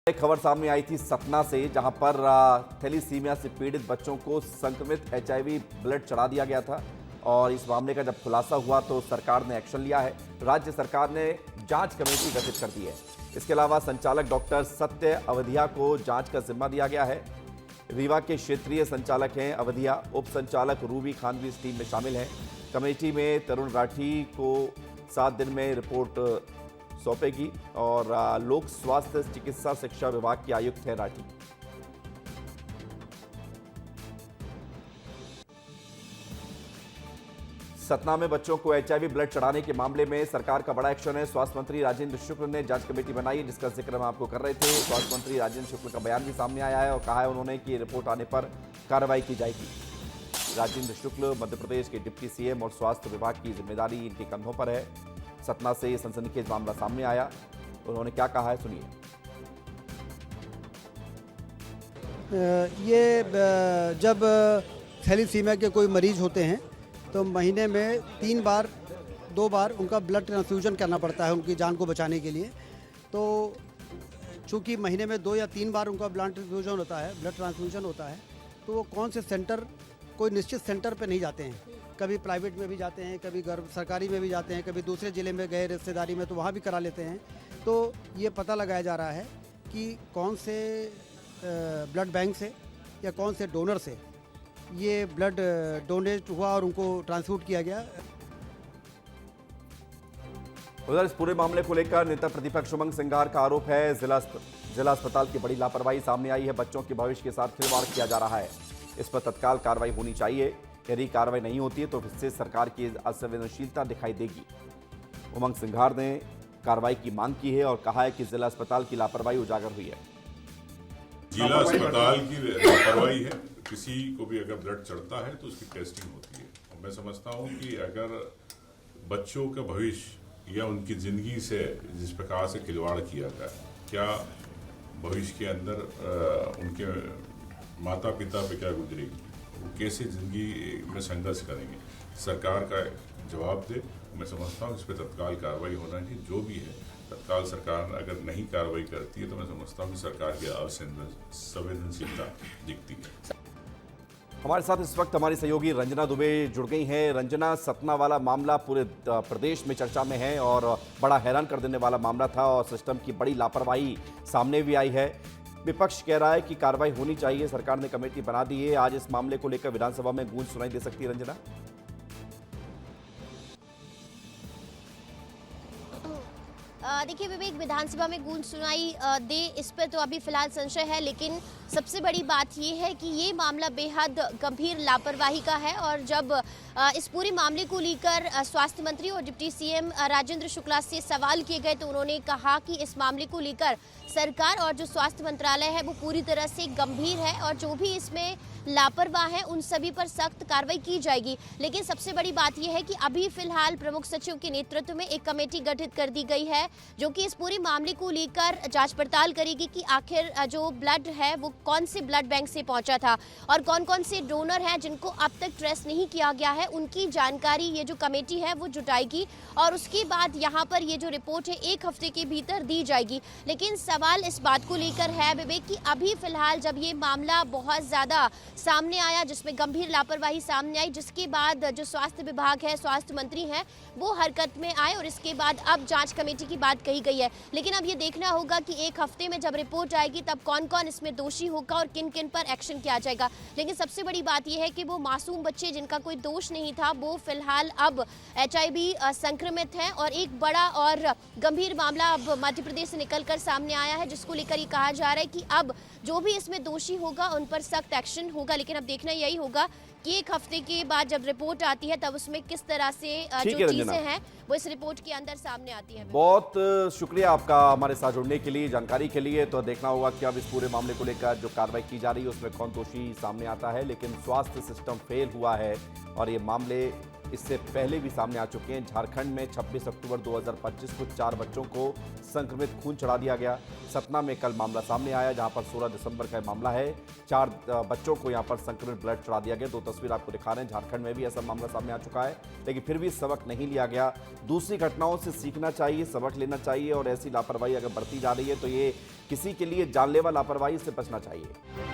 एक खबर सामने आई थी सतना से, जहां पर थैलीसीमिया से पीड़ित बच्चों को संक्रमित एचआईवी ब्लड चढ़ा दिया गया था। और इस मामले का जब खुलासा हुआ तो सरकार ने एक्शन लिया है। राज्य सरकार ने जांच कमेटी गठित कर दी है। इसके अलावा संचालक डॉक्टर सत्य अवधिया को जांच का जिम्मा दिया गया है। रीवा के क्षेत्रीय संचालक हैं अवधिया, उप संचालक रूबी खान भी इस टीम में शामिल हैं। कमेटी में तरुण राठी को 7 दिन में रिपोर्ट सौंपेगी और लोक स्वास्थ्य चिकित्सा शिक्षा विभाग के आयुक्त हैं राठी। सतना में बच्चों को एचआईवी ब्लड चढ़ाने के मामले में सरकार का बड़ा एक्शन है। स्वास्थ्य मंत्री राजेंद्र शुक्ल ने जांच कमेटी बनाई है, जिसका जिक्र हम आपको कर रहे थे। स्वास्थ्य मंत्री राजेंद्र शुक्ल का बयान भी सामने आया है और कहा है उन्होंने कि रिपोर्ट आने पर कार्रवाई की जाएगी। राजेंद्र शुक्ल मध्य प्रदेश के डिप्टी सीएम और स्वास्थ्य विभाग की जिम्मेदारी इनके कंधों पर है। सतना से सनसनीखेज मामला सामने आया, उन्होंने क्या कहा है सुनिए। ये जब थैलीसीमिया के कोई मरीज होते हैं तो महीने में 2 बार उनका ब्लड ट्रांसफ्यूजन करना पड़ता है उनकी जान को बचाने के लिए। तो चूँकि महीने में 2 या 3 बार उनका ब्लड ट्रांसफ्यूजन होता है, तो वो कौन से सेंटर, कोई निश्चित सेंटर पे नहीं जाते हैं। कभी प्राइवेट में भी जाते हैं, कभी सरकारी में भी जाते हैं, कभी दूसरे ज़िले में गए रिश्तेदारी में तो वहाँ भी करा लेते हैं। तो ये पता लगाया जा रहा है कि कौन से ब्लड बैंक से या कौन से डोनर से ये ब्लड डोनेट हुआ और उनको ट्रांसफ्यूट किया गया। उधर इस पूरे मामले को लेकर नेता प्रतिपक्ष उमंग सिंघार का आरोप है जिला अस्पताल की बड़ी लापरवाही सामने आई है। बच्चों के भविष्य के साथ खिलवाड़ किया जा रहा है, इस पर तत्काल कार्रवाई होनी चाहिए। यदि कार्रवाई नहीं होती है तो इससे सरकार की असंवेदनशीलता दिखाई देगी। उमंग सिंघार ने कार्रवाई की मांग की है और कहा है कि जिला अस्पताल की लापरवाही उजागर हुई है। जिला अस्पताल की लापरवाही है। किसी को भी अगर ब्लड चढ़ता है तो उसकी टेस्टिंग होती है। और मैं समझता हूं कि अगर बच्चों का भविष्य या उनकी जिंदगी से जिस प्रकार से खिलवाड़ किया गया, क्या भविष्य के अंदर उनके माता पिता पे क्या गुजरेगी, वो कैसे जिंदगी में संघर्ष करेंगे, सरकार का जवाब दे। मैं समझता हूँ इस पर तत्काल कार्रवाई होना चाहिए। जो भी है तत्काल सरकार अगर नहीं कार्रवाई करती है तो मैं समझता हूँ कि सरकार की असंवेदनशीलता दिखती है। हमारे साथ इस वक्त हमारी सहयोगी रंजना दुबे जुड़ गई हैं। रंजना, सतना वाला मामला पूरे प्रदेश में चर्चा में है और बड़ा हैरान कर देने वाला मामला था और सिस्टम की बड़ी लापरवाही सामने भी आई है। विपक्ष कह रहा है कि कार्रवाई होनी चाहिए, सरकार ने कमेटी बना दी है। आज इस मामले को लेकर विधानसभा में गूंज सुनाई दे सकती है रंजना? देखिए विवेक, विधानसभा में गूंज सुनाई दे, इस पर तो अभी फिलहाल संशय है, लेकिन सबसे बड़ी बात ये है कि ये मामला बेहद गंभीर लापरवाही का है। और जब इस पूरे मामले को लेकर स्वास्थ्य मंत्री और डिप्टी सीएम राजेंद्र शुक्ला से सवाल किए गए तो उन्होंने कहा कि इस मामले को लेकर सरकार और जो स्वास्थ्य मंत्रालय है वो पूरी तरह से गंभीर है और जो भी इसमें लापरवाह है उन सभी पर सख्त कार्रवाई की जाएगी। लेकिन सबसे बड़ी बात यह है कि अभी फिलहाल प्रमुख सचिव के नेतृत्व में एक कमेटी गठित कर दी गई है जो कि इस पूरे मामले को लेकर जांच पड़ताल करेगी कि आखिर जो ब्लड है वो कौन से ब्लड बैंक से पहुंचा था और कौन कौन से डोनर हैं जिनको अब तक ट्रेस नहीं किया गया है, उनकी जानकारी ये जो कमेटी है वो जुटाएगी और उसके बाद यहाँ पर ये जो रिपोर्ट है 1 हफ्ते के भीतर दी जाएगी। लेकिन सवाल इस बात को लेकर है विवेक कि अभी फिलहाल जब ये मामला बहुत ज़्यादा सामने आया, जिसमें गंभीर लापरवाही सामने आई, जिसके बाद जो स्वास्थ्य विभाग है, स्वास्थ्य मंत्री हैं, वो हरकत में आए और इसके बाद अब जांच कमेटी की बात कही गई है। लेकिन अब ये देखना होगा कि 1 हफ्ते में जब रिपोर्ट आएगी तब कौन कौन इसमें दोषी होगा और किन किन पर एक्शन किया जाएगा। लेकिन सबसे बड़ी बात यह है कि वो मासूम बच्चे जिनका कोई दोष नहीं था वो फिलहाल अब एचआईवी संक्रमित हैं और एक बड़ा और गंभीर मामला अब मध्य प्रदेश से निकलकर सामने आया है, जिसको लेकर ये कहा जा रहा है कि अब जो भी इसमें दोषी होगा उन पर सख्त एक्शन होगा। लेकिन अब देखना यही होगा कि 1 हफ्ते के बाद जब रिपोर्ट आती है तब उसमें किस तरह से जो चीजें हैं वो इस रिपोर्ट के अंदर सामने आती है। बहुत शुक्रिया आपका हमारे साथ जुड़ने के लिए, जानकारी के लिए। तो देखना होगा कि अब इस पूरे मामले को लेकर जो कार्रवाई की जा रही है उसमें कौन दोषी सामने आता है। लेकिन स्वास्थ्य सिस्टम फेल हुआ है और ये मामले इससे पहले भी सामने आ चुके हैं। झारखंड में 26 अक्टूबर 2025 को 4 बच्चों को संक्रमित खून चढ़ा दिया गया। सतना में कल मामला सामने आया जहां पर 16 दिसंबर का मामला है। 4 बच्चों को यहां पर संक्रमित ब्लड चढ़ा दिया गया। 2 तस्वीर आपको दिखा रहे हैं। झारखंड में भी ऐसा मामला सामने आ चुका है, लेकिन फिर भी सबक नहीं लिया गया। दूसरी घटनाओं से सीखना चाहिए, सबक लेना चाहिए और ऐसी लापरवाही अगर बढ़ती जा रही है तो ये किसी के लिए जानलेवा लापरवाही से बचना चाहिए।